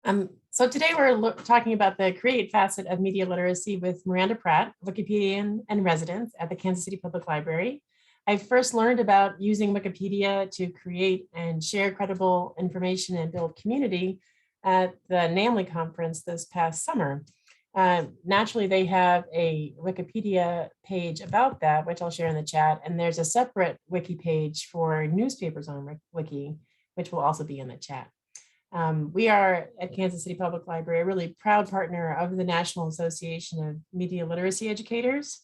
So today we're talking about the create facet of media literacy with Miranda Pratt, Wikipedian-in-Residence at the Kansas City Public Library. I first learned about using Wikipedia to create and share credible information and build community at the NAMLY conference this past summer. Naturally, they have a Wikipedia page about that, which I'll share in the chat. And there's a separate wiki page for newspapers on Wiki, which will also be in the chat. We are at Kansas City Public Library, a really proud partner of the National Association of Media Literacy Educators,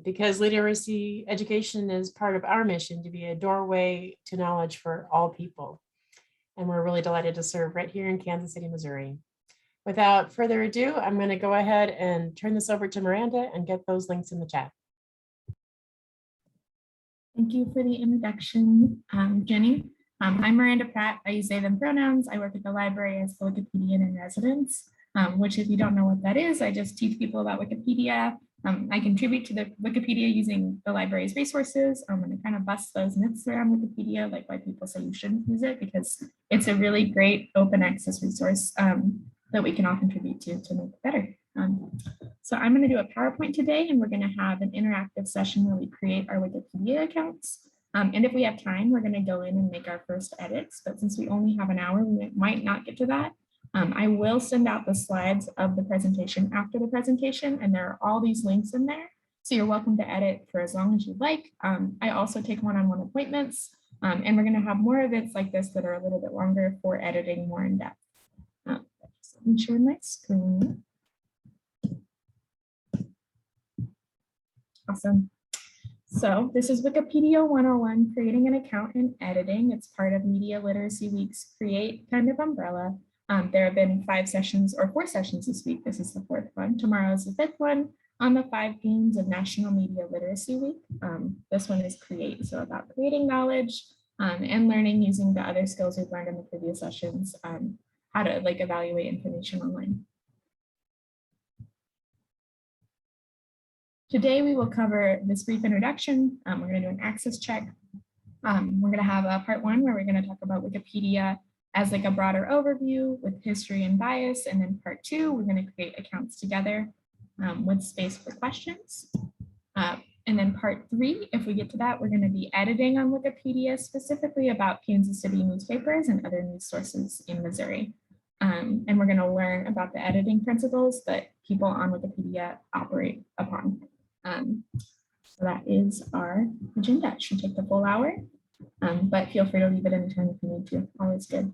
because literacy education is part of our mission to be a doorway to knowledge for all people. And we're really delighted to serve right here in Kansas City, Missouri. Without further ado, I'm going to go ahead and turn this over to Miranda and get those links in the chat. Thank you for the introduction, Jenny. I'm Miranda Pratt. I use they, them pronouns. I work at the library as the Wikipedian-in-Residence, which if you don't know what that is, I just teach people about Wikipedia. I contribute to the Wikipedia using the library's resources. I'm going to kind of bust those myths around Wikipedia, like why people say you shouldn't use it, because it's a really great open access resource that we can all contribute to make it better. So I'm going to do a PowerPoint today, and we're going to have an interactive session where we create our Wikipedia accounts. And if we have time, we're going to go in and make our first edits. But since we only have an hour, we might not get to that. I will send out the slides of the presentation after the presentation, and there are all these links in there. So you're welcome to edit for as long as you'd like. I also take one-on-one appointments, and we're going to have more events like this that are a little bit longer for editing more in depth. Let me share my screen. Awesome. So this is Wikipedia 101, creating an account and editing. It's part of Media Literacy Week's Create kind of umbrella. There have been 5 sessions or 4 sessions this week. This is the 4th one. Tomorrow is the 5th one on the 5 themes of National Media Literacy Week. This one is create, so about creating knowledge and learning using the other skills we've learned in the previous sessions, how to evaluate information online. Today, we will cover this brief introduction. We're going to do an access check. We're going to have a part 1 where we're going to talk about Wikipedia as a broader overview with history and bias. And then part 2, we're going to create accounts together with space for questions. And then part 3, if we get to that, we're going to be editing on Wikipedia, specifically about Kansas City newspapers and other news sources in Missouri. And we're going to learn about the editing principles that people on Wikipedia operate upon. So that is our agenda. It should take the full hour, but feel free to leave it anytime if you need to. Always good.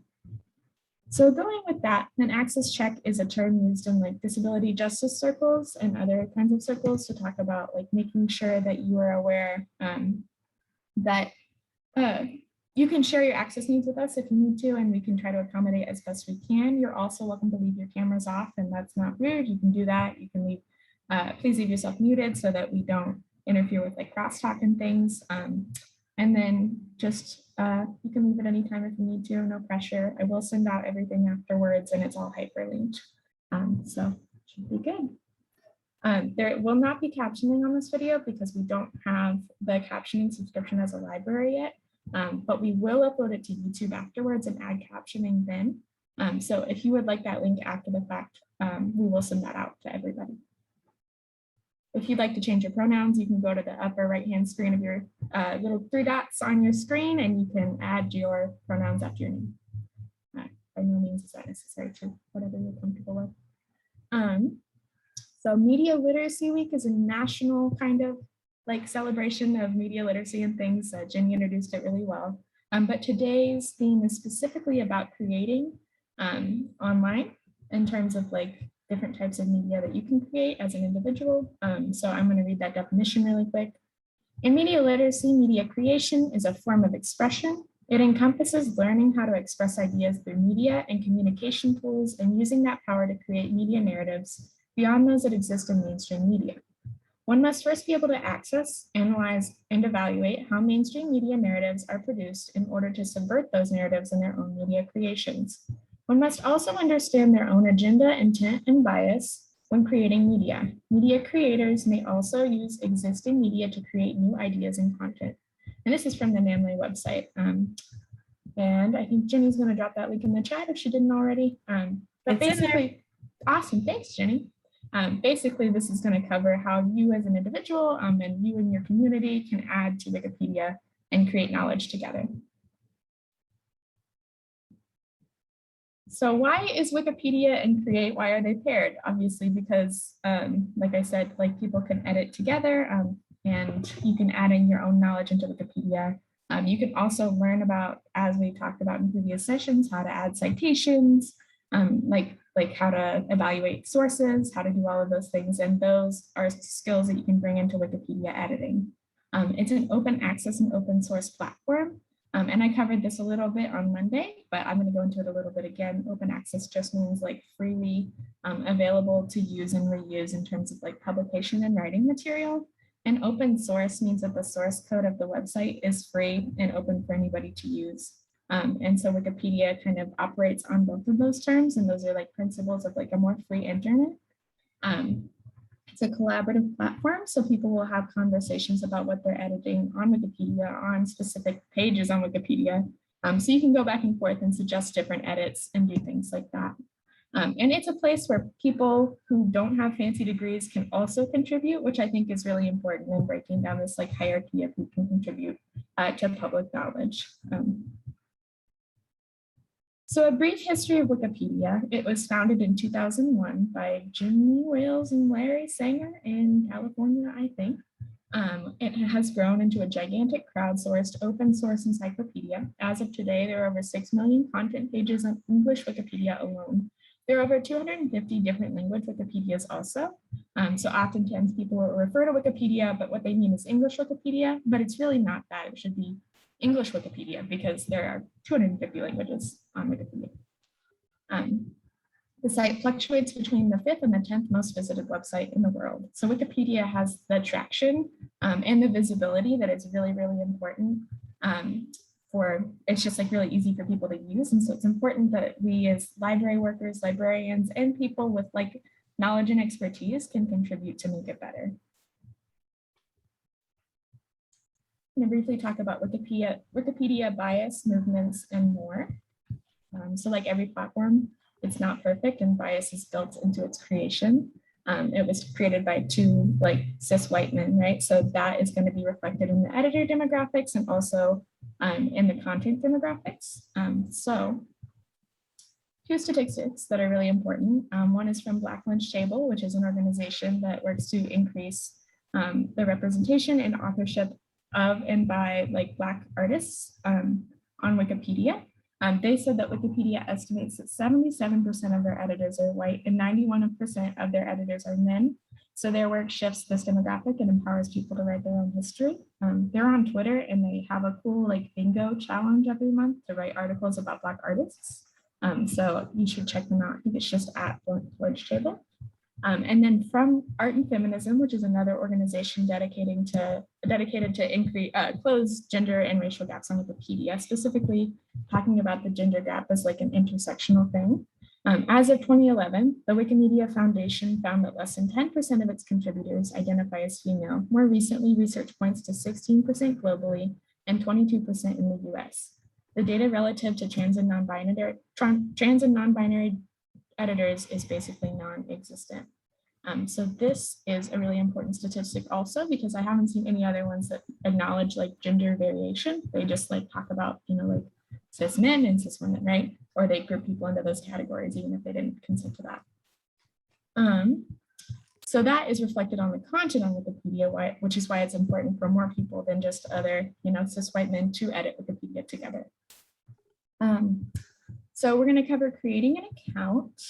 So going with that, an access check is a term used in disability justice circles and other kinds of circles to talk about making sure that you are aware that you can share your access needs with us if you need to, and we can try to accommodate as best we can. You're also welcome to leave your cameras off, and that's not rude. You can do that. You can leave, please leave yourself muted so that we don't interfere with crosstalk and things. And then just, you can leave it anytime if you need to, no pressure. I will send out everything afterwards, and it's all hyperlinked. So it should be good. There will not be captioning on this video because we don't have the captioning subscription as a library yet. But we will upload it to YouTube afterwards and add captioning then. So if you would like that link after the fact, we will send that out to everybody. If you'd like to change your pronouns, you can go to the upper right-hand screen of your little 3 dots on your screen, and you can add your pronouns after your name. By no means is that necessary to whatever you're comfortable with. So Media Literacy Week is a national kind of celebration of media literacy and things. Jenny introduced it really well. But today's theme is specifically about creating online in terms of different types of media that you can create as an individual. So I'm going to read that definition really quick. In media literacy, media creation is a form of expression. It encompasses learning how to express ideas through media and communication tools and using that power to create media narratives beyond those that exist in mainstream media. One must first be able to access, analyze, and evaluate how mainstream media narratives are produced in order to subvert those narratives in their own media creations. One must also understand their own agenda, intent, and bias when creating media. Media creators may also use existing media to create new ideas and content. And this is from the NAMLY website. And I think Jenny's going to drop that link in the chat if she didn't already. But It's in there. basically, awesome, thanks, Jenny. Basically, this is going to cover how you as an individual and you and your community can add to Wikipedia and create knowledge together. So why is Wikipedia and create, why are they paired? Obviously, because like I said, like people can edit together and you can add in your own knowledge into Wikipedia. You can also learn about, as we talked about in previous sessions, how to add citations, like how to evaluate sources, how to do all of those things. And those are skills that you can bring into Wikipedia editing. It's an open access and open source platform. And I covered this a little bit on Monday, but I'm going to go into it a little bit again. Open access just means like freely available to use and reuse in terms of like publication and writing material. And open source means that the source code of the website is free and open for anybody to use. And so Wikipedia kind of operates on both of those terms, and those are like principles of like a more free internet. It's a collaborative platform, so people will have conversations about what they're editing on Wikipedia, on specific pages on Wikipedia. So you can go back and forth and suggest different edits and do things like that. And it's a place where people who don't have fancy degrees can also contribute, which I think is really important in breaking down this like hierarchy of who can contribute to public knowledge. So a brief history of Wikipedia. It was founded in 2001 by Jimmy Wales and Larry Sanger in California, I think. It has grown into a gigantic crowdsourced open source encyclopedia. As of today, there are over 6 million content pages on English Wikipedia alone. There are over 250 different language Wikipedias also. So oftentimes people will refer to Wikipedia, but what they mean is English Wikipedia, but it's really not that. It should be English Wikipedia because there are 250 languages on Wikipedia. The site fluctuates between the 5th and the 10th most visited website in the world. So Wikipedia has the traction and the visibility that is really, really important it's just like really easy for people to use. And so it's important that we as library workers, librarians, and people with like knowledge and expertise can contribute to make it better. I'm going to briefly talk about Wikipedia bias, movements, and more. So like every platform, it's not perfect and bias is built into its creation. It was created by two like cis white men, right? So that is going to be reflected in the editor demographics and also in the content demographics. So two statistics that are really important. One is from Black Lynch Table, which is an organization that works to increase the representation and authorship of and by like Black artists on Wikipedia. They said that Wikipedia estimates that 77% of their editors are white and 91% of their editors are men. So their work shifts this demographic and empowers people to write their own history. They're on Twitter and they have a cool like bingo challenge every month to write articles about Black artists. So you should check them out. I think it's just at Lynch Table. And then from Art and Feminism, which is another organization dedicated to close gender and racial gaps on Wikipedia, specifically talking about the gender gap as like an intersectional thing. As of 2011, the Wikimedia Foundation found that less than 10% of its contributors identify as female. More recently, research points to 16% globally and 22% in the US. The data relative to trans and non-binary editors is basically non-existent. So this is a really important statistic also because I haven't seen any other ones that acknowledge like gender variation. They just like talk about, you know, like cis men and cis women, right? Or they group people into those categories even if they didn't consent to that. So that is reflected on the content on Wikipedia, which is why it's important for more people than just other, you know, cis white men to edit Wikipedia together. So we're going to cover creating an account.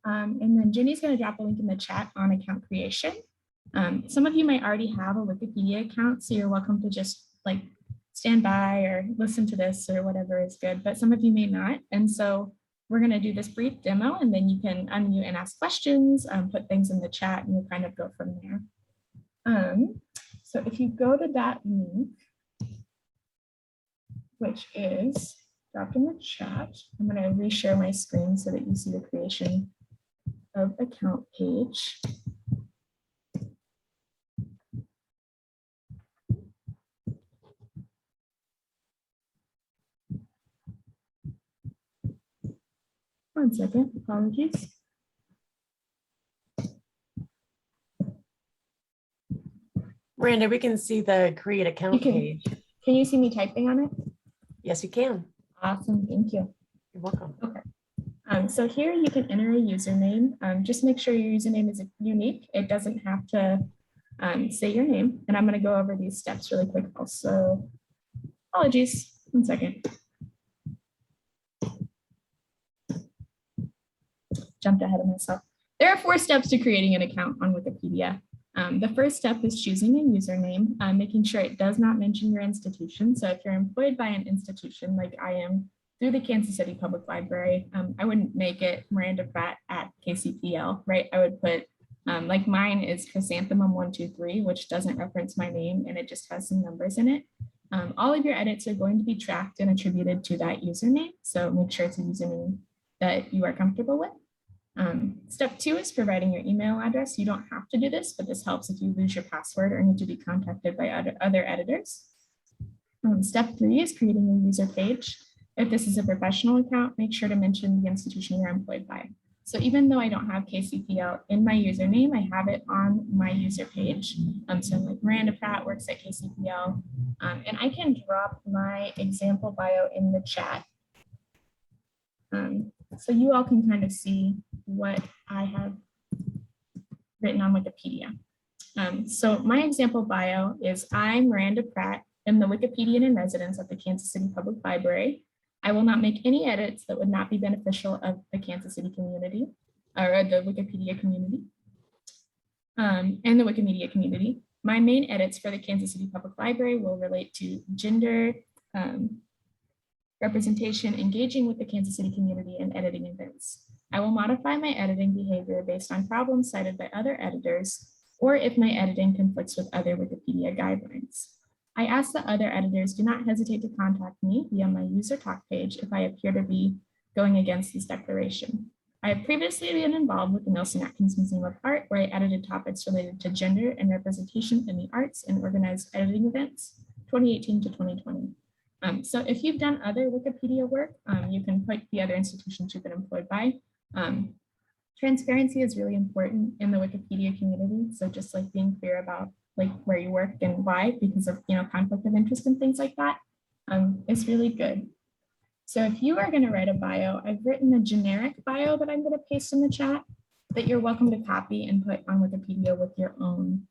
And then Jenny's going to drop a link in the chat on account creation. Some of you might already have a Wikipedia account, so you're welcome to just like stand by or listen to this or whatever is good, but some of you may not. And so we're going to do this brief demo and then you can unmute and ask questions, put things in the chat, and we'll kind of go from there. So if you go to that link, which is dropped in the chat, I'm going to reshare my screen so that you see the creation of account page. 1 second, apologies. Miranda, we can see the create account page. Can you see me typing on it? Yes, you can. Awesome, thank you. You're welcome. Okay. So here you can enter a username. Just make sure your username is unique. It doesn't have to say your name. And I'm going to go over these steps really quick also. Apologies. 1 second. Jumped ahead of myself. There are 4 steps to creating an account on Wikipedia. The first step is choosing a username, making sure it does not mention your institution. So if you're employed by an institution like I am through the Kansas City Public Library, I wouldn't make it Miranda Pratt at KCPL, right? I would put, like mine is Chrysanthemum123, which doesn't reference my name and it just has some numbers in it. All of your edits are going to be tracked and attributed to that username. So make sure it's a username that you are comfortable with. Step 2 is providing your email address. You don't have to do this, but this helps if you lose your password or need to be contacted by other editors. Step 3 is creating a user page. If this is a professional account, make sure to mention the institution you're employed by. So even though I don't have KCPL in my username, I have it on my user page. So I'm like Miranda Pratt works at KCPL, and I can drop my example bio in the chat. So you all can kind of see what I have written on Wikipedia. So my example bio is I'm Miranda Pratt, I'm the Wikipedian-in-Residence at the Kansas City Public Library. I will not make any edits that would not be beneficial of the Kansas City community or the Wikipedia community and the Wikimedia community. My main edits for the Kansas City Public Library will relate to gender, representation, engaging with the Kansas City community, and editing events. I will modify my editing behavior based on problems cited by other editors, or if my editing conflicts with other Wikipedia guidelines. I ask that other editors do not hesitate to contact me via my user talk page if I appear to be going against this declaration. I have previously been involved with the Nelson Atkins Museum of Art, where I edited topics related to gender and representation in the arts and organized editing events, 2018 to 2020. So if you've done other Wikipedia work, you can put the other institutions you've been employed by. Transparency is really important in the Wikipedia community. So just like being clear about like where you work and why, because of conflict of interest and things like that, is really good. So if you are going to write a bio, I've written a generic bio that I'm going to paste in the chat that you're welcome to copy and put on Wikipedia with your own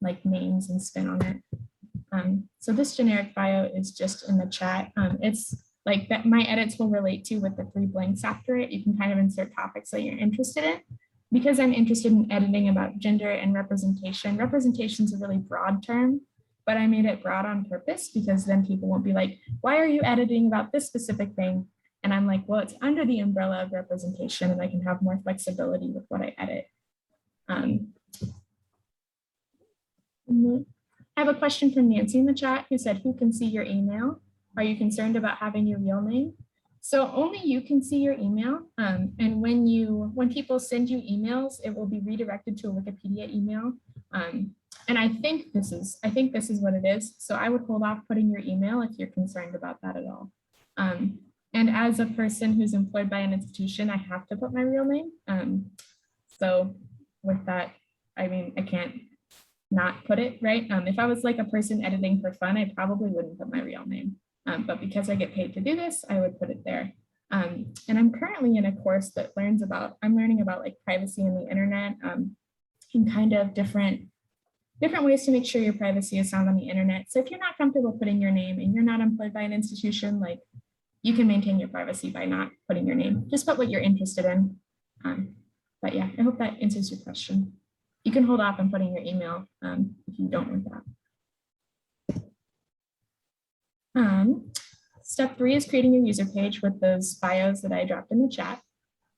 like names and spin on it. So this generic bio is just in the chat. It's like that my edits will relate to with the 3 blanks after it. You can kind of insert topics that you're interested in. Because I'm interested in editing about gender and representation. Representation is a really broad term, but I made it broad on purpose because then people won't be like, why are you editing about this specific thing? And I'm like, well, it's under the umbrella of representation and I can have more flexibility with what I edit. I have a question from Nancy in the chat who said, who can see your email? Are you concerned about having your real name? So only you can see your email. And when people send you emails, it will be redirected to a Wikipedia email. And I think this is what it is. So I would hold off putting your email if you're concerned about that at all. And as a person who's employed by an institution, I have to put my real name. So with that, I mean, I can't not put it, right? If I was like a person editing for fun, I probably wouldn't put my real name. But because I get paid to do this, I would put it there. And I'm currently in a course that I'm learning about like privacy in the internet and kind of different ways to make sure your privacy is sound on the internet. So if you're not comfortable putting your name and you're not employed by an institution, like you can maintain your privacy by not putting your name. Just put what you're interested in. But yeah, I hope that answers your question. You can hold off on putting your email if you don't want that. Step 3 is creating a user page with those bios that I dropped in the chat.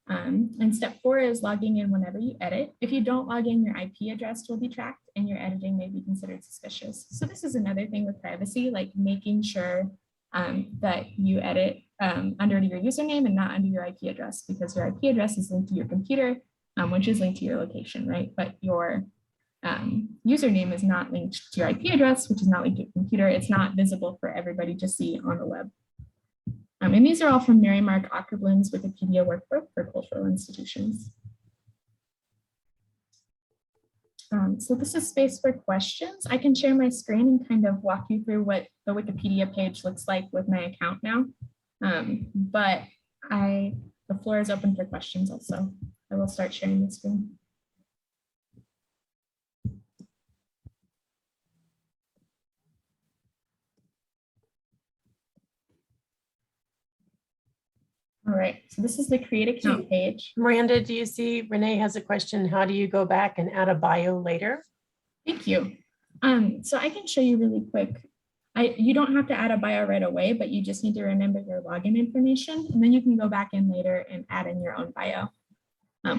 And step 4 is logging in whenever you edit. If you don't log in, your IP address will be tracked and your editing may be considered suspicious. So this is another thing with privacy, like making sure that you edit under your username and not under your IP address, because your IP address is linked to your computer, which is linked to your location, right? But your username is not linked to your IP address, which is not linked to your computer. It's not visible for everybody to see on the web. And these are all from Mary Mark Ockerblum's Wikipedia workbook for cultural institutions. So this is space for questions. I can share my screen and kind of walk you through what the Wikipedia page looks like with my account now. But the floor is open for questions also. I will start sharing the screen. All right, so this is the create account page. Miranda, do you see Renee has a question? How do you go back and add a bio later? Thank you. So I can show you really quick. You don't have to add a bio right away, but you just need to remember your login information, and then you can go back in later and add in your own bio.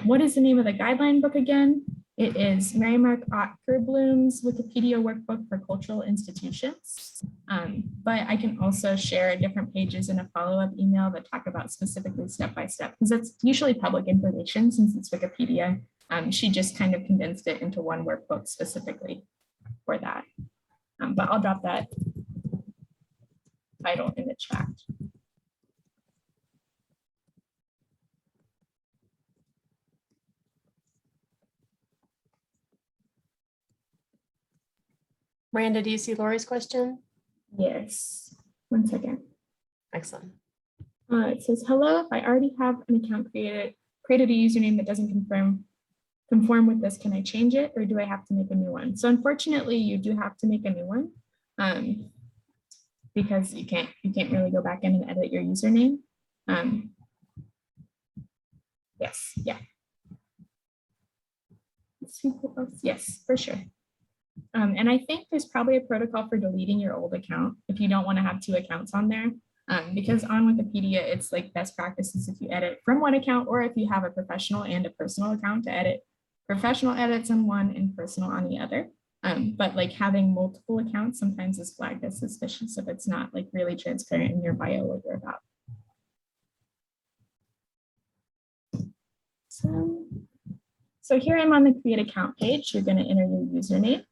What is the name of the guideline book again? It is Mary Mark Ockerblum's Wikipedia workbook for cultural institutions. But I can also share different pages in a follow-up email that talk about specifically step-by-step, because it's usually public information since it's Wikipedia. She just kind of condensed it into one workbook specifically for that. But I'll drop that title in the chat. Miranda, do you see Lori's question? Yes, 1 second. Excellent. It says, hello, if I already have an account created a username that doesn't conform with this, can I change it or do I have to make a new one? So unfortunately, you do have to make a new one because you can't really go back in and edit your username. Yes, yeah. Let's see what else. Yes, for sure. And I think there's probably a protocol for deleting your old account if you don't want to have 2 accounts on there. Because on Wikipedia, it's like best practices if you edit from one account or if you have a professional and a personal account to edit professional edits on one and personal on the other. But like having multiple accounts sometimes is flagged as suspicious if it's not like really transparent in your bio what you're about. So here I'm on the create account page. You're going to enter your username.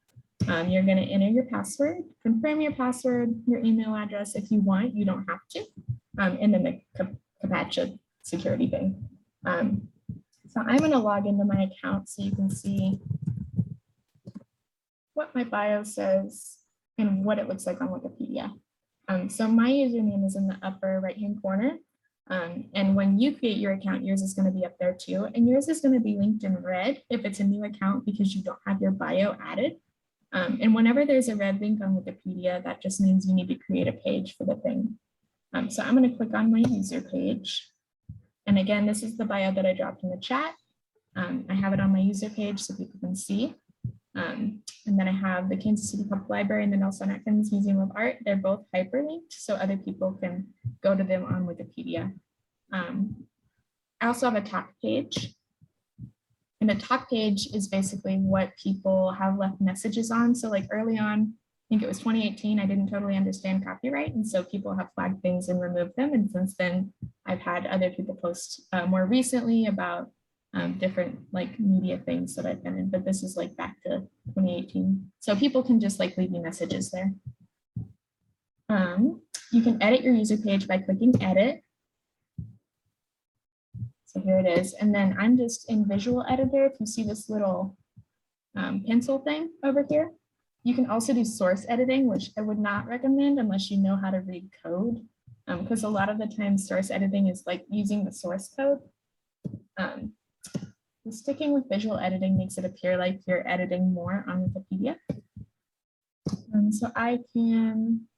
You're going to enter your password, confirm your password, your email address if you want, you don't have to, and then the CAPTCHA security thing. So I'm going to log into my account so you can see what my bio says and what it looks like on Wikipedia. So my username is in the upper right-hand corner. And when you create your account, yours is going to be up there too. And yours is going to be linked in red if it's a new account because you don't have your bio added. And whenever there's a red link on Wikipedia, that just means you need to create a page for the thing. So I'm going to click on my user page. And again, this is the bio that I dropped in the chat. I have it on my user page so people can see. And then I have the Kansas City Public Library and the Nelson Atkins Museum of Art. They're both hyperlinked so other people can go to them on Wikipedia. I also have a talk page. And the talk page is basically what people have left messages on. So like early on, I think it was 2018, I didn't totally understand copyright. And so people have flagged things and removed them. And since then, I've had other people post more recently about different like media things that I've been in, but this is like back to 2018. So people can just like leave me messages there. You can edit your user page by clicking edit. So here it is. And then I'm just in visual editor. If you see this little pencil thing over here, you can also do source editing, which I would not recommend unless you know how to read code. Because a lot of the time source editing is like using the source code. Sticking with visual editing makes it appear like you're editing more on Wikipedia. So I can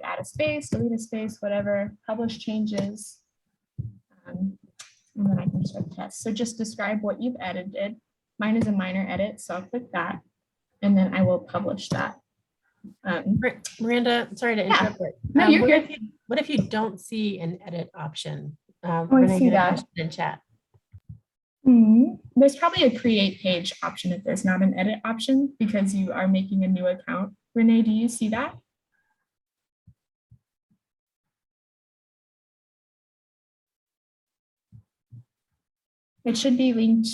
add a space, delete a space, whatever, publish changes. And then I can start test. So just describe what you've edited. Mine is a minor edit, so I'll click that, and then I will publish that. Miranda, sorry to interrupt. No, you're good. What if you don't see an edit option? I see that in chat. There's probably a create page option if there's not an edit option because you are making a new account. Renee, do you see that? It should be linked,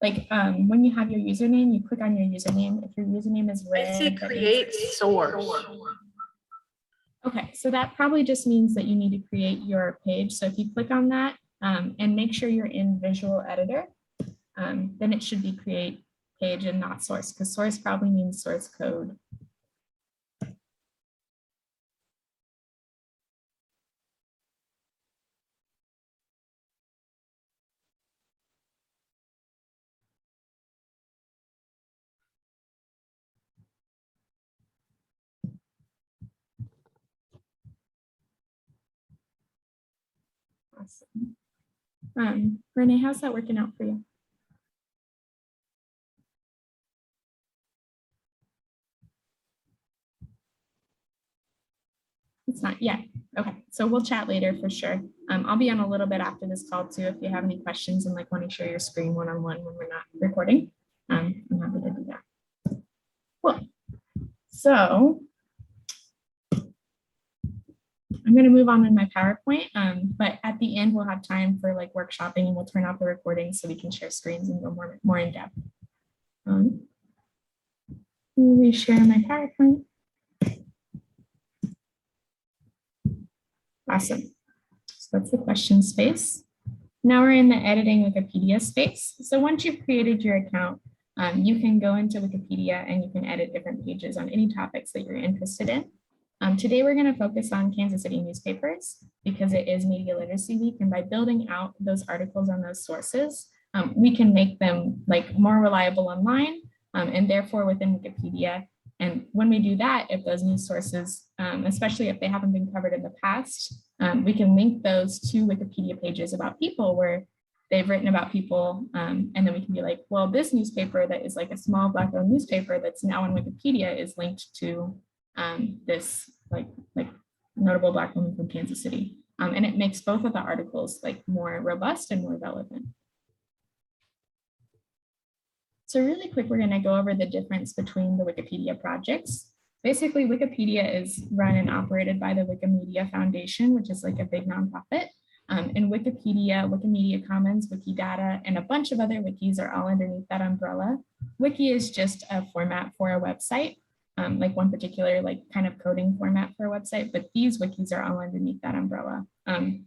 like when you have your username, you click on your username. If your username is red, I see create source. Okay, so that probably just means that you need to create your page. So if you click on that and make sure you're in Visual Editor, then it should be create page and not source, because source probably means source code. Awesome. Renee, how's that working out for you? It's not yet. Okay, so we'll chat later for sure. I'll be on a little bit after this call too. If you have any questions and like want to share your screen one-on-one when we're not recording, I'm happy to do that. Cool. So I'm going to move on in my PowerPoint, but at the end we'll have time for like workshopping and we'll turn off the recording so we can share screens and go more in depth. Let me share my PowerPoint. Awesome. So that's the question space. Now we're in the editing Wikipedia space. So once you've created your account, you can go into Wikipedia and you can edit different pages on any topics that you're interested in. Today, we're going to focus on Kansas City newspapers because it is Media Literacy Week. And by building out those articles on those sources, we can make them like more reliable online and therefore within Wikipedia. And when we do that, if those news sources, especially if they haven't been covered in the past, we can link those to Wikipedia pages about people where they've written about people. And then we can be like, well, this newspaper that is like a small Black-owned newspaper that's now on Wikipedia is linked to this like notable Black woman from Kansas City. And it makes both of the articles like more robust and more relevant. So really quick, we're going to go over the difference between the Wikipedia projects. Basically, Wikipedia is run and operated by the Wikimedia Foundation, which is like a big nonprofit. And Wikipedia, Wikimedia Commons, Wikidata, and a bunch of other wikis are all underneath that umbrella. Wiki is just a format for a website, like one particular like kind of coding format for a website, but these wikis are all underneath that umbrella. And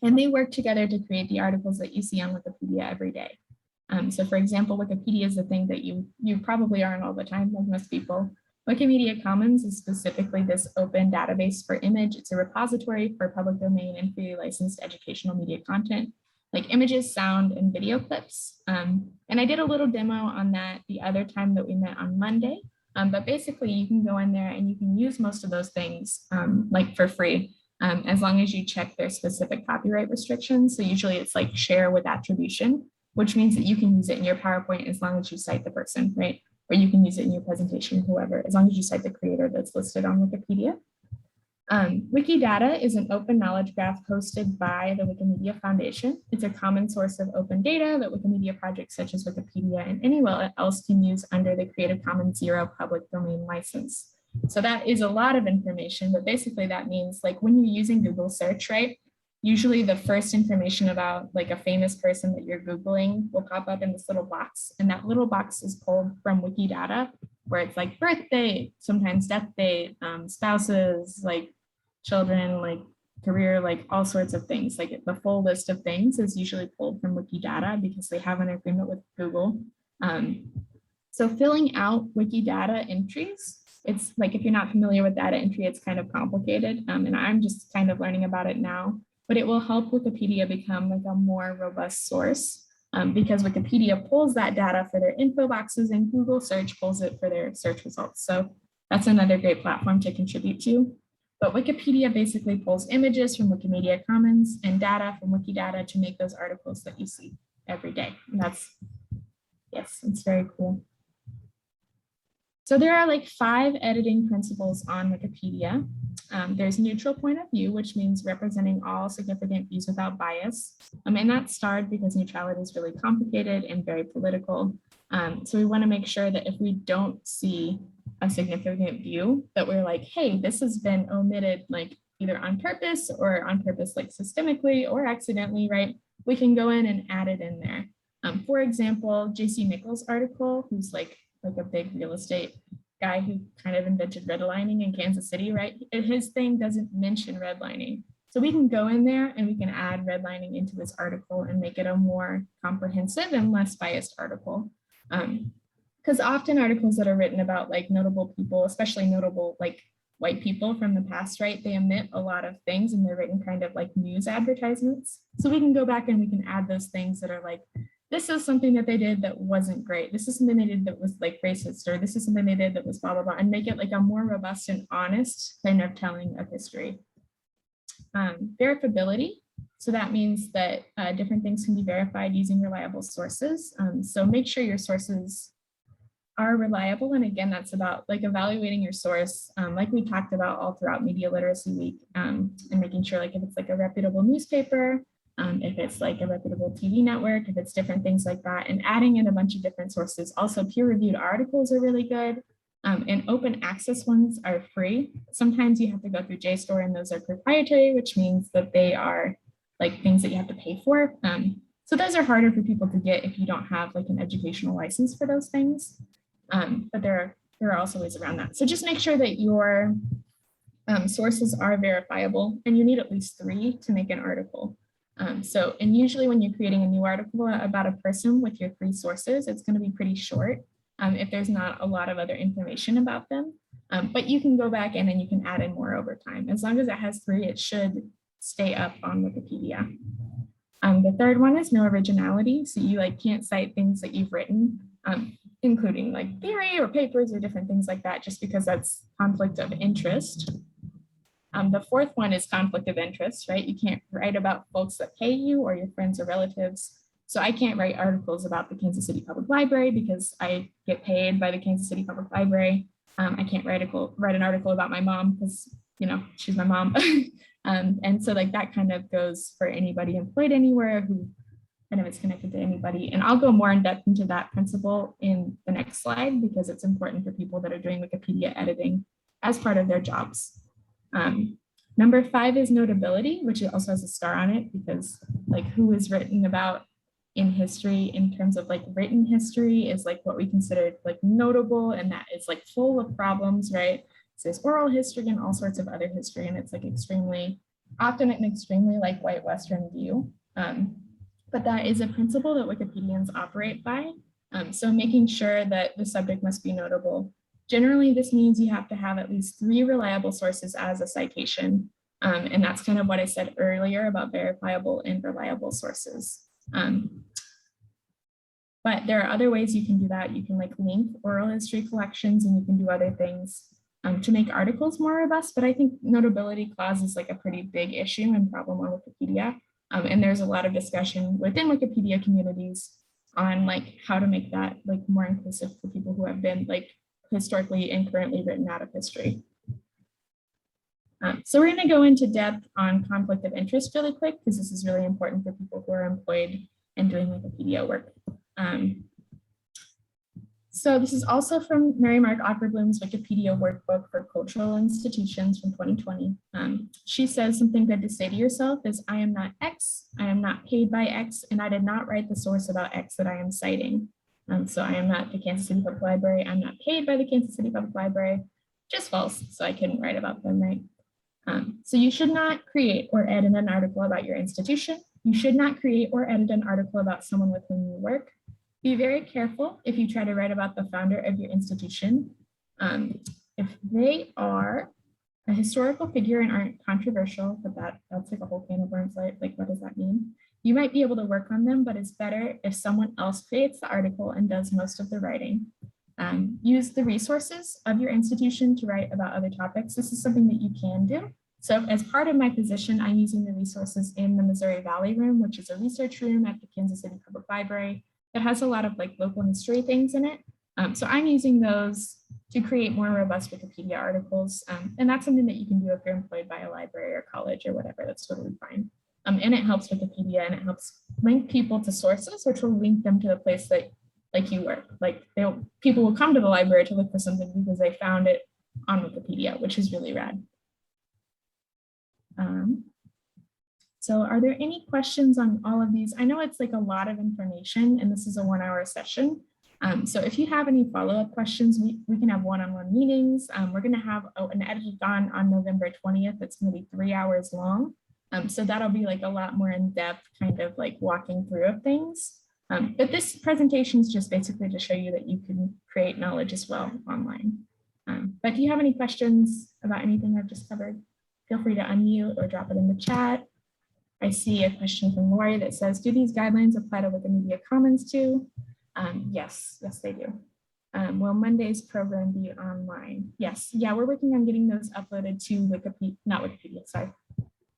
they work together to create the articles that you see on Wikipedia every day. So for example, Wikipedia is the thing that you probably aren't all the time, like most people. Wikimedia Commons is specifically this open database for image. It's a repository for public domain and freely licensed educational media content, like images, sound, and video clips. And I did a little demo on that the other time that we met on Monday. But basically you can go in there and you can use most of those things like for free, as long as you check their specific copyright restrictions. So usually it's like share with attribution, which means that you can use it in your PowerPoint as long as you cite the person, right? Or you can use it in your presentation, whoever, as long as you cite the creator that's listed on Wikipedia. Wikidata is an open knowledge graph hosted by the Wikimedia Foundation. It's a common source of open data that Wikimedia projects such as Wikipedia and anyone else can use under the Creative Commons Zero public domain license. So that is a lot of information, but basically that means like when you're using Google search, right? Usually the first information about like a famous person that you're Googling will pop up in this little box. And that little box is pulled from Wikidata, where it's like birth date, sometimes death date, spouses, like children, like career, like all sorts of things. Like the full list of things is usually pulled from Wikidata because they have an agreement with Google. So filling out Wikidata entries, it's like, if you're not familiar with data entry, it's kind of complicated. And I'm just kind of learning about it now. But it will help Wikipedia become like a more robust source because Wikipedia pulls that data for their info boxes and Google search pulls it for their search results. So that's another great platform to contribute to. But Wikipedia basically pulls images from Wikimedia Commons and data from Wikidata to make those articles that you see every day. And that's, yes, it's very cool. So there are like 5 editing principles on Wikipedia. There's neutral point of view, which means representing all significant views without bias. And that's starred because neutrality is really complicated and very political. So we want to make sure that if we don't see a significant view, that we're like, hey, this has been omitted, like either on purpose like systemically or accidentally, right? We can go in and add it in there. For example, JC Nichols' article, who's like a big real estate guy who kind of invented redlining in Kansas City, right? His thing doesn't mention redlining. So we can go in there and we can add redlining into this article and make it a more comprehensive and less biased article. Because often articles that are written about like notable people, especially notable like white people from the past, right? They omit a lot of things and they're written kind of like news advertisements. So we can go back and we can add those things that are like, this is something that they did that wasn't great. This is something they did that was like racist, or this is something they did that was blah, blah, blah, and make it like a more robust and honest kind of telling of history. Verifiability. So that means that different things can be verified using reliable sources. So make sure your sources are reliable. And again, that's about like evaluating your source, like we talked about all throughout Media Literacy Week, and making sure like if it's like a reputable newspaper, if it's like a reputable TV network, if it's different things like that, and adding in a bunch of different sources. Also, peer-reviewed articles are really good, and open access ones are free. Sometimes you have to go through JSTOR and those are proprietary, which means that they are like things that you have to pay for. So those are harder for people to get if you don't have like an educational license for those things. But there are also ways around that. So just make sure that your sources are verifiable, and you need at least 3 to make an article. And usually when you're creating a new article about a person with your 3 sources, it's going to be pretty short if there's not a lot of other information about them. But you can go back in and you can add in more over time. As long as it has 3, it should stay up on Wikipedia. The third one is no originality. So you like can't cite things that you've written, including like theory or papers or different things like that, just because that's conflict of interest. The fourth one is conflict of interest, right? You can't write about folks that pay you or your friends or relatives. So I can't write articles about the Kansas City Public Library because I get paid by the Kansas City Public Library. I can't write an article about my mom because, you know, she's my mom. And so like that kind of goes for anybody employed anywhere who kind of is connected to anybody. And I'll go more in depth into that principle in the next slide because it's important for people that are doing Wikipedia editing as part of their jobs. Number 5 is notability, which also has a star on it because like who is written about in history in terms of like written history is like what we consider like notable, and that is like full of problems, right? So there's oral history and all sorts of other history, and it's like often an extremely like white Western view. But that is a principle that Wikipedians operate by. So making sure that the subject must be notable. Generally, this means you have to have at least 3 reliable sources as a citation. And that's kind of what I said earlier about verifiable and reliable sources. But there are other ways you can do that. You can like link oral history collections, and you can do other things to make articles more robust. But I think notability clause is like a pretty big issue and problem on Wikipedia. And there's a lot of discussion within Wikipedia communities on like how to make that like more inclusive for people who have been like historically and currently written out of history. So we're going to go into depth on conflict of interest really quick because this is really important for people who are employed and doing Wikipedia work. So this is also from Mary Mark Opperbloom's Wikipedia workbook for cultural institutions from 2020. She says something good to say to yourself is, I am not X, I am not paid by X, and I did not write the source about X that I am citing. So I am not the Kansas City Public Library, I'm not paid by the Kansas City Public Library, just false, so I couldn't write about them, right? So you should not create or edit an article about your institution. You should not create or edit an article about someone with whom you work. Be very careful if you try to write about the founder of your institution. If they are a historical figure and aren't controversial, but that's like a whole can of worms, like what does that mean? You might be able to work on them, but it's better if someone else creates the article and does most of the writing. Use the resources of your institution to write about other topics. This is something that you can do. So as part of my position, I'm using the resources in the Missouri Valley Room, which is a research room at the Kansas City Public Library. It has a lot of like local history things in it. So I'm using those to create more robust Wikipedia articles. And that's something that you can do if you're employed by a library or college or whatever, that's totally fine. And it helps Wikipedia, and it helps link people to sources, which will link them to the place that like you work. Like people will come to the library to look for something because they found it on Wikipedia, which is really rad. So are there any questions on all of these? I know it's like a lot of information and this is a 1-hour session. So if you have any follow-up questions, we can have one-on-one meetings. We're going to have an edit-a-thon on November 20th. It's going to be 3 hours long. So that'll be like a lot more in-depth kind of like walking through of things. But this presentation is just basically to show you that you can create knowledge as well online. But if you have any questions about anything I've just covered, feel free to unmute or drop it in the chat. I see a question from Lori that says, do these guidelines apply to Wikimedia Commons too? Yes, they do. Will Monday's program be online? Yes, yeah, we're working on getting those uploaded to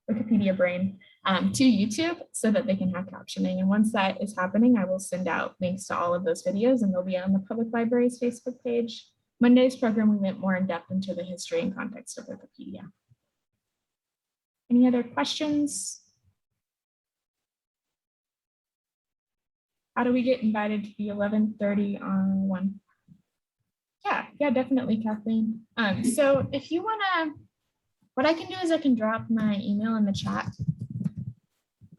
Wikipedia Brain to YouTube so that they can have captioning. And once that is happening, I will send out links to all of those videos and they'll be on the public library's Facebook page. Monday's program, we went more in depth into the history and context of Wikipedia. Any other questions? How do we get invited to the 11:30 on one? Yeah, definitely, Kathleen. So if you wanna, what I can do is I can drop my email in the chat.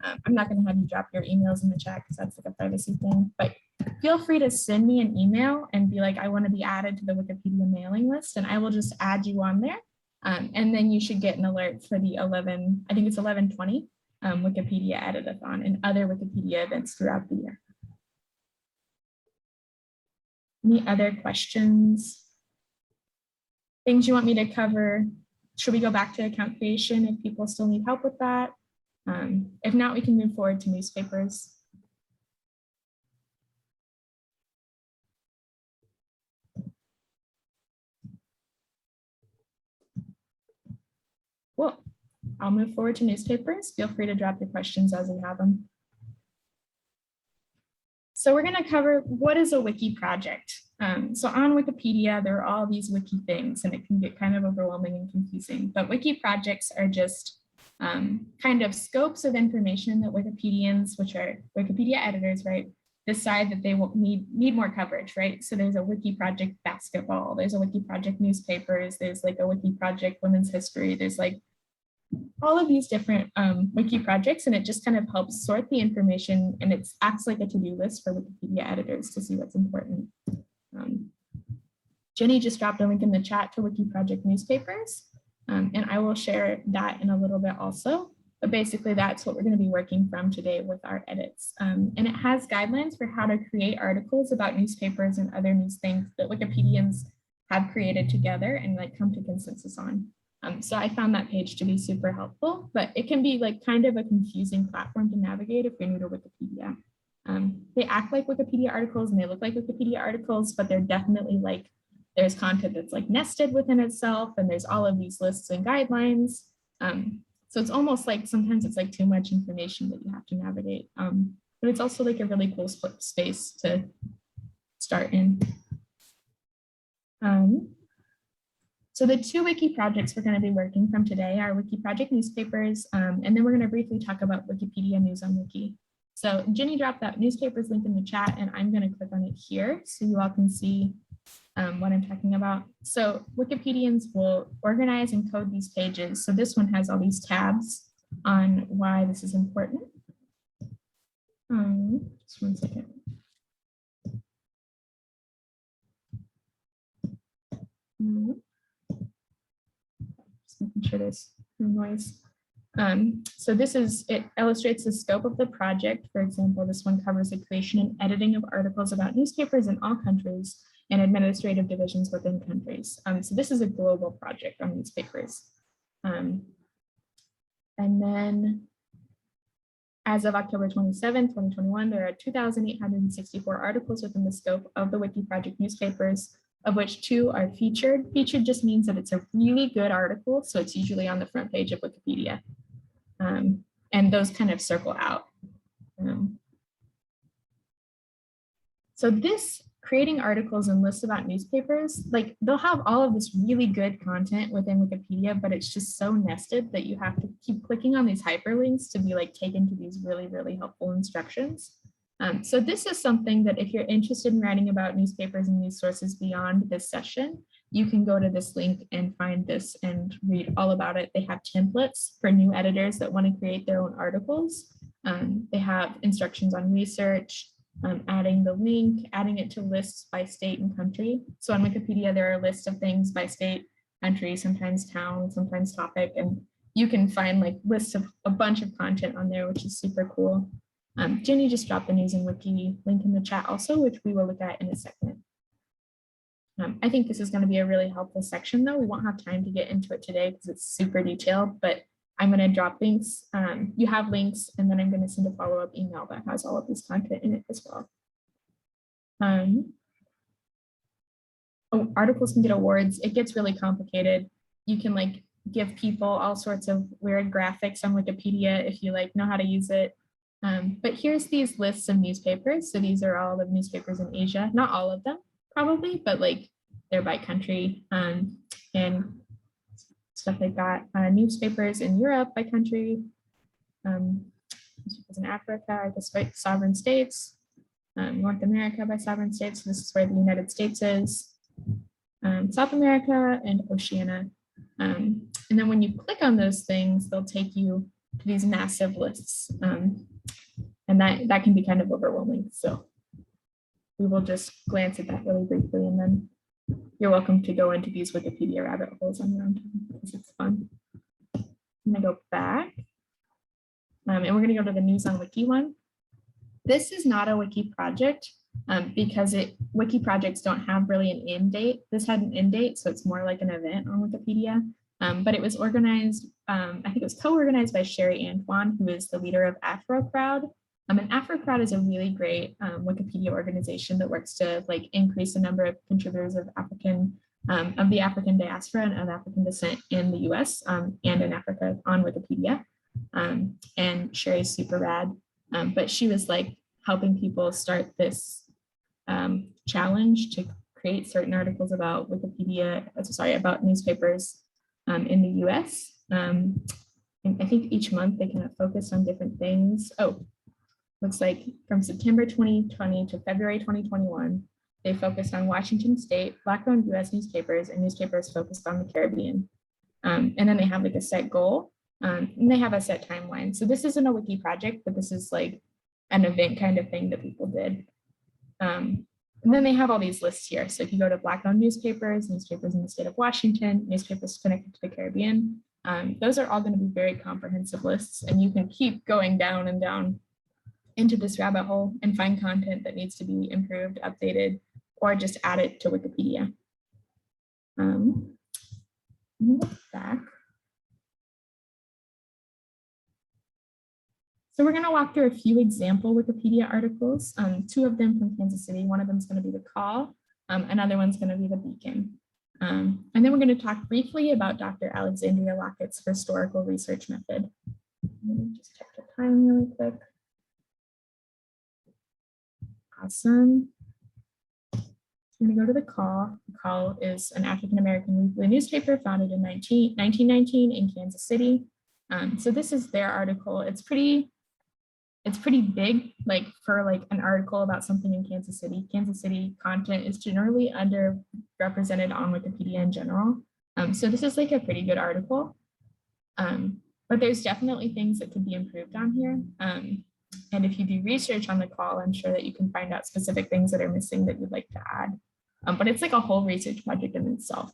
I'm not gonna have you drop your emails in the chat because that's like a privacy thing, but feel free to send me an email and be like, I wanna be added to the Wikipedia mailing list and I will just add you on there. And then you should get an alert for the 11:20 Wikipedia edit-a-thon and other Wikipedia events throughout the year. Any other questions? Things you want me to cover? Should we go back to account creation if people still need help with that? If not, we can move forward to newspapers. Cool. I'll move forward to newspapers. Feel free to drop your questions as we have them. So we're going to cover what is a wiki project. So on Wikipedia, there are all these wiki things and it can get kind of overwhelming and confusing, but wiki projects are just kind of scopes of information that Wikipedians, which are Wikipedia editors, right, decide that they will need more coverage, right? So there's a wiki project basketball, there's a wiki project newspapers, there's like a wiki project women's history, there's like all of these different wiki projects, and it just kind of helps sort the information and it acts like a to-do list for Wikipedia editors to see what's important. Jenny just dropped a link in the chat to Wiki Project newspapers, and I will share that in a little bit also. But basically that's what we're going to be working from today with our edits. And it has guidelines for how to create articles about newspapers and other news things that Wikipedians have created together and like come to consensus on. So I found that page to be super helpful, but it can be like kind of a confusing platform to navigate if you're new to Wikipedia. They act like Wikipedia articles and they look like Wikipedia articles, but they're definitely like, there's content that's like nested within itself and there's all of these lists and guidelines. So it's almost like sometimes it's like too much information that you have to navigate, but it's also like a really cool space to start in. So the two wiki projects we're going to be working from today are Wiki Project newspapers, and then we're going to briefly talk about Wikipedia News on Wiki. So Jenny dropped that newspapers link in the chat and I'm going to click on it here so you all can see what I'm talking about. So Wikipedians will organize and code these pages. So this one has all these tabs on why this is important. Just one second. Just making sure there's no noise. So it illustrates the scope of the project. For example, this one covers the creation and editing of articles about newspapers in all countries and administrative divisions within countries. So this is a global project on newspapers. And then as of October 27, 2021, there are 2,864 articles within the scope of the Wiki Project newspapers, of which 2 are featured. Featured just means that it's a really good article, so it's usually on the front page of Wikipedia. And those kind of circle out. So this creating articles and lists about newspapers, like they'll have all of this really good content within Wikipedia, but it's just so nested that you have to keep clicking on these hyperlinks to be like taken to these really, really helpful instructions. So this is something that if you're interested in writing about newspapers and news sources beyond this session, you can go to this link and find this and read all about it. They have templates for new editors that want to create their own articles. They have instructions on research. adding the link, adding it to lists by state and country. So on Wikipedia, there are lists of things by state, country, sometimes town, sometimes topic, and you can find like lists of a bunch of content on there, which is super cool. Jenny just dropped the News and Wiki link in the chat also, which we will look at in a second. I think this is going to be a really helpful section though. We won't have time to get into it today because it's super detailed, but I'm going to drop links. You have links, and then I'm going to send a follow-up email that has all of this content in it as well. Oh, articles can get awards. It gets really complicated. You can like give people all sorts of weird graphics on Wikipedia if you like know how to use it. But here's these lists of newspapers. So these are all the newspapers in Asia, not all of them probably, but like they're by country and stuff like that. Newspapers in Europe by country, newspapers in Africa, I guess by sovereign states, North America by sovereign states. So this is where the United States is, South America and Oceania. And then when you click on those things, they'll take you to these massive lists. And that can be kind of overwhelming. So we will just glance at that really briefly, and then you're welcome to go into these Wikipedia rabbit holes on your own time because it's fun. I'm gonna go back and we're gonna go to the News on Wiki one. This is not a wiki project because wiki projects don't have really an end date. This had an end date, so it's more like an event on Wikipedia. But it was organized, I think it was co-organized by Sherry Antoine, who is the leader of AfroCrowd. And AfroCrowd is a really great Wikipedia organization that works to like increase the number of contributors of the African diaspora and of African descent in the US and in Africa on Wikipedia. And Sherry's super rad. But she was like helping people start this challenge to create certain articles about about newspapers in the US. And I think each month they kind of focus on different things. Oh, looks like from September 2020 to February 2021, they focused on Washington State, Black-owned US newspapers, and newspapers focused on the Caribbean. And then they have like a set goal, and they have a set timeline. So this isn't a wiki project, but this is like an event kind of thing that people did. And then they have all these lists here. So if you go to Black-owned newspapers, newspapers in the state of Washington, newspapers connected to the Caribbean, those are all going to be very comprehensive lists, and you can keep going down and down into this rabbit hole and find content that needs to be improved, updated, or just add it to Wikipedia. Back. So we're going to walk through a few example Wikipedia articles, 2 of them from Kansas City. One of them is going to be the call, another one's going to be the beacon. And then we're going to talk briefly about Dr. Alexandria Lockett's historical research method. Let me just check the time really quick. Awesome. I'm going to go to the call. The call is an African-American weekly newspaper founded in 1919 in Kansas City. So this is their article. It's pretty big, like for like an article about something in Kansas City. Kansas City content is generally underrepresented on Wikipedia in general. So this is like a pretty good article. But there's definitely things that could be improved on here. And if you do research on the call, I'm sure that you can find out specific things that are missing that you'd like to add. But it's like a whole research project in itself.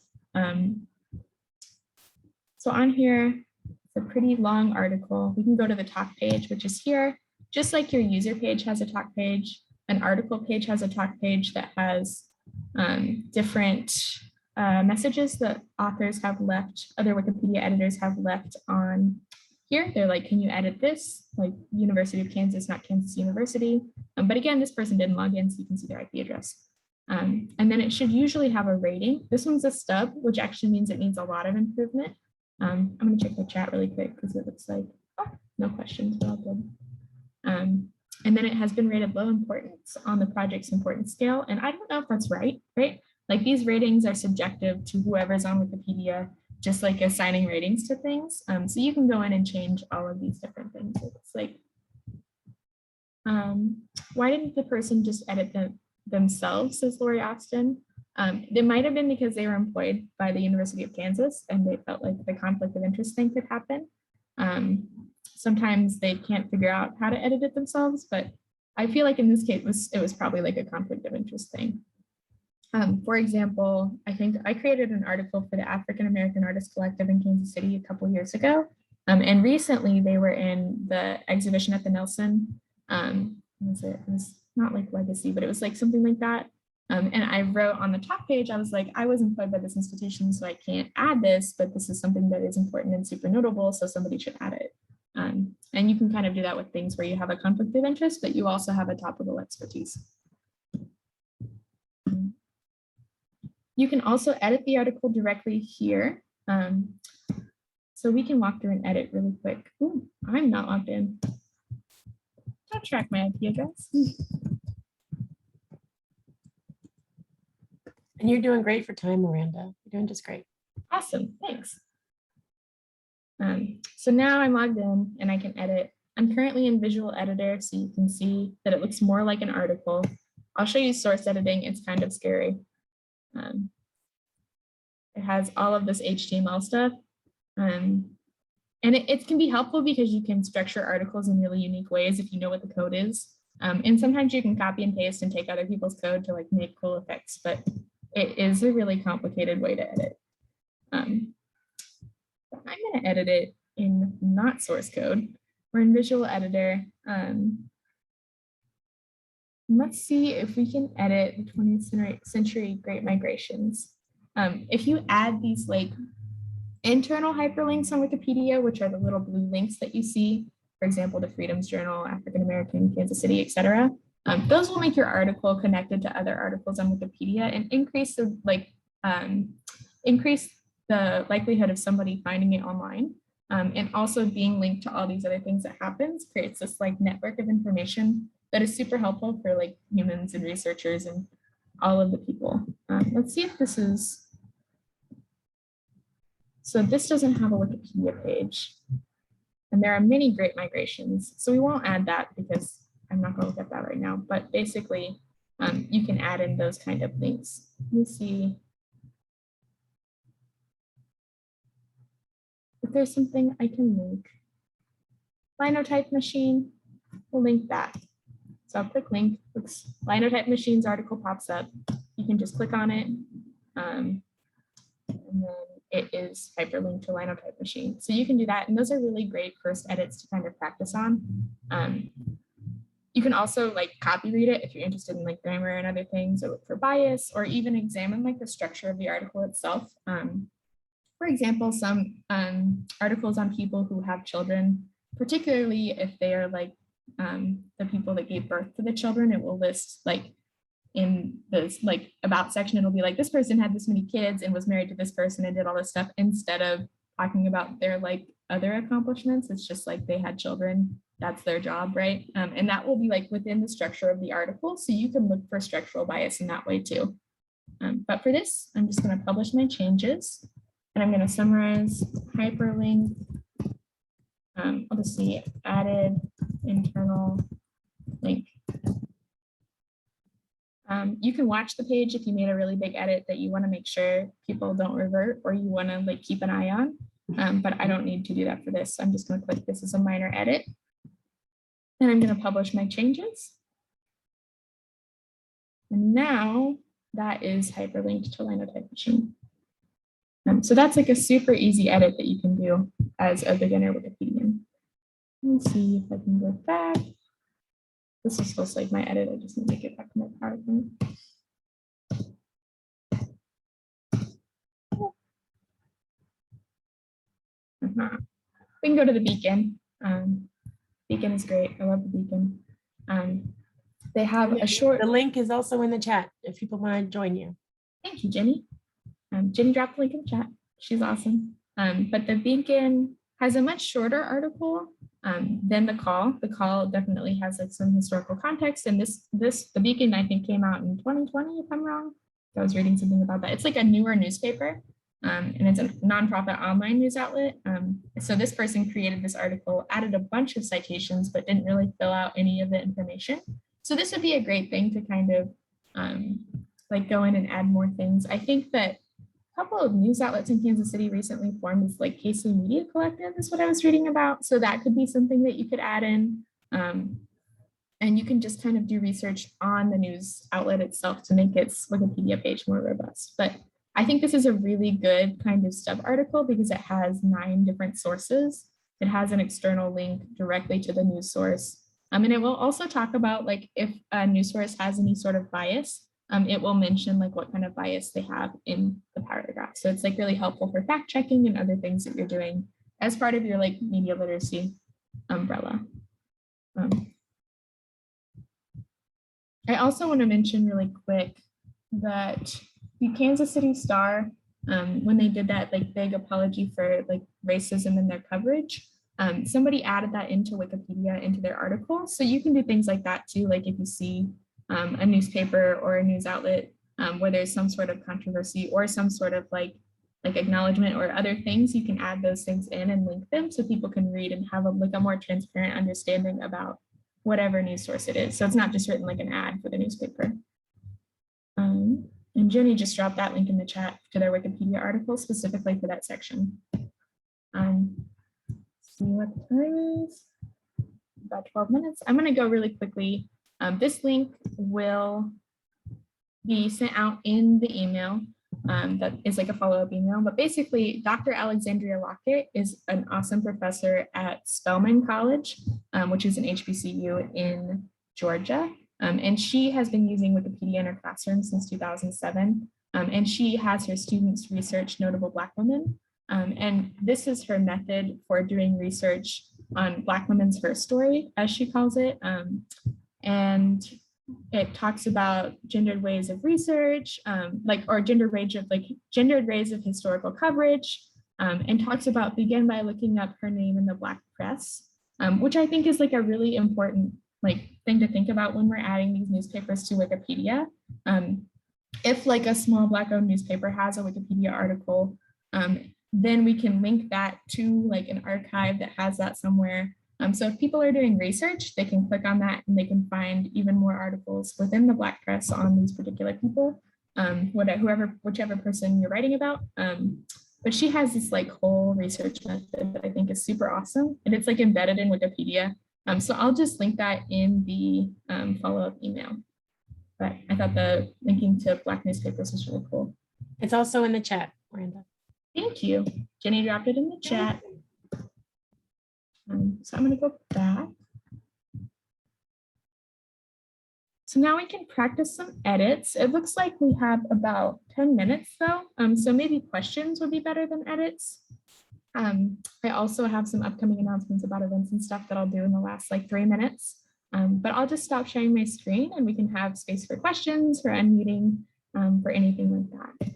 So on here, it's a pretty long article. We can go to the talk page, which is here. Just like your user page has a talk page, an article page has a talk page that has different messages that authors have left, other Wikipedia editors have left on here. They're like, can you edit this? Like University of Kansas, not Kansas University. But again, this person didn't log in, so you can see their IP address. And then it should usually have a rating. This one's a stub, which actually means it needs a lot of improvement. I'm going to check the chat really quick because it looks like, oh, no questions, we're all good. And then it has been rated low importance on the project's importance scale. And I don't know if that's right? Like these ratings are subjective to whoever's on Wikipedia, just like assigning ratings to things. So you can go in and change all of these different things. It's like, why didn't the person just edit themselves, says Lori Austin? It might have been because they were employed by the University of Kansas and they felt like the conflict of interest thing could happen. Sometimes they can't figure out how to edit it themselves, but I feel like in this case, it was probably like a conflict of interest thing. For example, I think I created an article for the African American Artists Collective in Kansas City a couple years ago. And recently they were in the exhibition at the Nelson. It was not like Legacy, but it was like something like that. And I wrote on the top page, I was like, I was employed by this institution, so I can't add this, but this is something that is important and super notable, so somebody should add it. And you can kind of do that with things where you have a conflict of interest, but you also have a topical expertise. You can also edit the article directly here. So we can walk through and edit really quick. Ooh, I'm not logged in. Don't track my IP address. And you're doing great for time, Miranda. You're doing just great. Awesome, thanks. So now I'm logged in and I can edit. I'm currently in Visual Editor, so you can see that it looks more like an article. I'll show you source editing. It's kind of scary. It has all of this HTML stuff. And it can be helpful because you can structure articles in really unique ways if you know what the code is. And sometimes you can copy and paste and take other people's code to like make cool effects, but it is a really complicated way to edit. I'm going to edit it in not source code. We're in Visual Editor. Let's see if we can edit the 20th century Great Migrations. If you add these like internal hyperlinks on Wikipedia, which are the little blue links that you see, for example, the Freedoms Journal, African American, Kansas City, etc., those will make your article connected to other articles on Wikipedia and increase the likelihood of somebody finding it online. And also being linked to all these other things that happens creates this like network of information that is super helpful for like humans and researchers and all of the people. Let's see if this is, so this doesn't have a Wikipedia page. And there are many Great Migrations. So we won't add that because I'm not gonna look at that right now, but basically you can add in those kind of things. Let me see if there's something I can link. Linotype machine, we'll link that. So I'll click link, looks, Linotype machine's article pops up. You can just click on it. And then it is hyperlinked to Linotype machine. So you can do that. And those are really great first edits to kind of practice on. You can also like copy read it if you're interested in like grammar and other things, or look for bias, or even examine like the structure of the article itself. For example, some articles on people who have children, particularly if they are like the people that gave birth to the children, it will list like in this like about section, it'll be like this person had this many kids and was married to this person and did all this stuff, instead of talking about their like other accomplishments. It's just like they had children, that's their job, right? And that will be like within the structure of the article, so you can look for structural bias in that way too. But for this, I'm just going to publish my changes and I'm going to summarize hyperlink. I'll just see added internal link. You can watch the page if you made a really big edit that you want to make sure people don't revert, or you want to like keep an eye on. But I don't need to do that for this. I'm just going to click this as a minor edit. And I'm going to publish my changes. And now that is hyperlinked to Linotype machine. So that's like a super easy edit that you can do as a beginner Wikipedian. Let me see if I can go back. This is supposed to like my edit. I just need to get back to my PowerPoint. We can go to the beacon. Beacon is great. I love the beacon. They have a short. The link is also in the chat if people want to join you. Thank you, Jenny. Jenny dropped the link in the chat. She's awesome. But the beacon has a much shorter article than the call. The call definitely has like some historical context, and the beacon I think came out in 2020, if I'm wrong. I was reading something about that. It's like a newer newspaper, and it's a nonprofit online news outlet. So this person created this article, added a bunch of citations, but didn't really fill out any of the information. So this would be a great thing to kind of like go in and add more things. I think that a couple of news outlets in Kansas City recently formed this like Casey Media Collective is what I was reading about. So that could be something that you could add in. And And you can just kind of do research on the news outlet itself to make its Wikipedia page more robust. But I think this is a really good kind of stub article because it has 9 different sources. It has an external link directly to the news source. And it will also talk about like if a news source has any sort of bias, it will mention like what kind of bias they have in the paragraph. So it's like really helpful for fact checking and other things that you're doing as part of your like media literacy umbrella. I also want to mention really quick that the Kansas City Star, when they did that like big apology for like racism in their coverage, somebody added that into Wikipedia into their article. So you can do things like that too. Like if you see a newspaper or a news outlet where there's some sort of controversy or some sort of like acknowledgement or other things, you can add those things in and link them so people can read and have a more transparent understanding about whatever news source it is. So it's not just written like an ad for the newspaper. And Jenny just dropped that link in the chat to their Wikipedia article specifically for that section. See what the time is. About 12 minutes. I'm going to go really quickly. This link will be sent out in the email. That is like a follow-up email, but basically Dr. Alexandria Lockett is an awesome professor at Spelman College, which is an HBCU in Georgia. And she has been using Wikipedia in her classroom since 2007. And she has her students research notable Black women. And this is her method for doing research on Black women's first story, as she calls it. And it talks about gendered ways of research, gendered ways of historical coverage, and talks about begin by looking up her name in the Black press, which I think is like a really important thing to think about when we're adding these newspapers to Wikipedia. If like a small Black-owned newspaper has a Wikipedia article, then we can link that to like an archive that has that somewhere. So if people are doing research, they can click on that and they can find even more articles within the Black press on these particular people, whichever person you're writing about. But she has this like whole research method that I think is super awesome, and it's like embedded in Wikipedia. So I'll just link that in the follow-up email. But I thought the linking to Black newspapers was really cool. It's also in the chat, Miranda. Thank you. Jenny dropped it in the chat. So I'm going to go back. So now we can practice some edits. It looks like we have about 10 minutes though. So maybe questions would be better than edits. I also have some upcoming announcements about events and stuff that I'll do in the last like 3 minutes. But I'll just stop sharing my screen and we can have space for questions, for unmuting, for anything like that.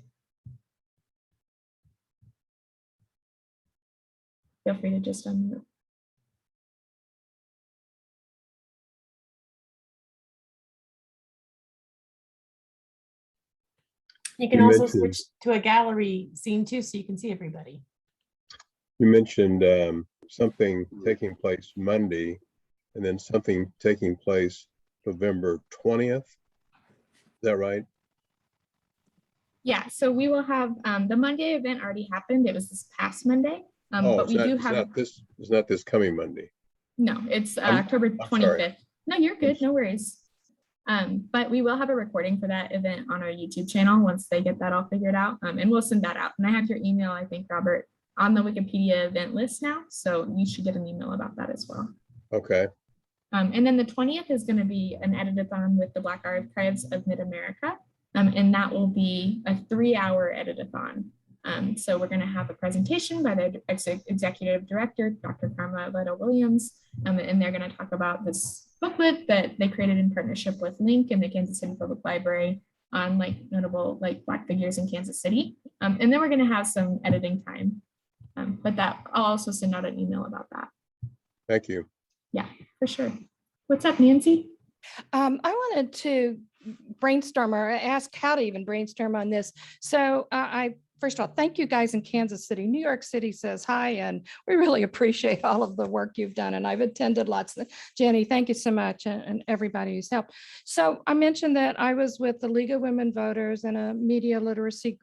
Feel free to just unmute. You can also switch to a gallery scene too, so you can see everybody. You mentioned something taking place Monday and then something taking place November 20th. Is that right? Yeah, so we will have the Monday event already happened. It was this past Monday. But we do have it's not this coming Monday. No, it's October 25th. No, you're good, no worries. But we will have a recording for that event on our YouTube channel once they get that all figured out. And we'll send that out. And I have your email, I think, Robert, on the Wikipedia event list now. So you should get an email about that as well. Okay. And then the 20th is going to be an editathon with the Black Archives of Mid-America. And that will be a 3-hour editathon. So we're going to have a presentation by the executive director, Dr. Karma Leto-Williams, and they're going to talk about this booklet that they created in partnership with Link and the Kansas City Public Library on notable Black figures in Kansas City. And then we're going to have some editing time, but that I'll also send out an email about that. Thank you. Yeah, for sure. What's up, Nancy? I wanted to brainstorm or ask how to even brainstorm on this. So first of all, thank you guys in Kansas City. New York City says hi, and we really appreciate all of the work you've done. And I've attended lots. Jenny, thank you so much, and everybody who's helped. So I mentioned that I was with the League of Women Voters and a media literacy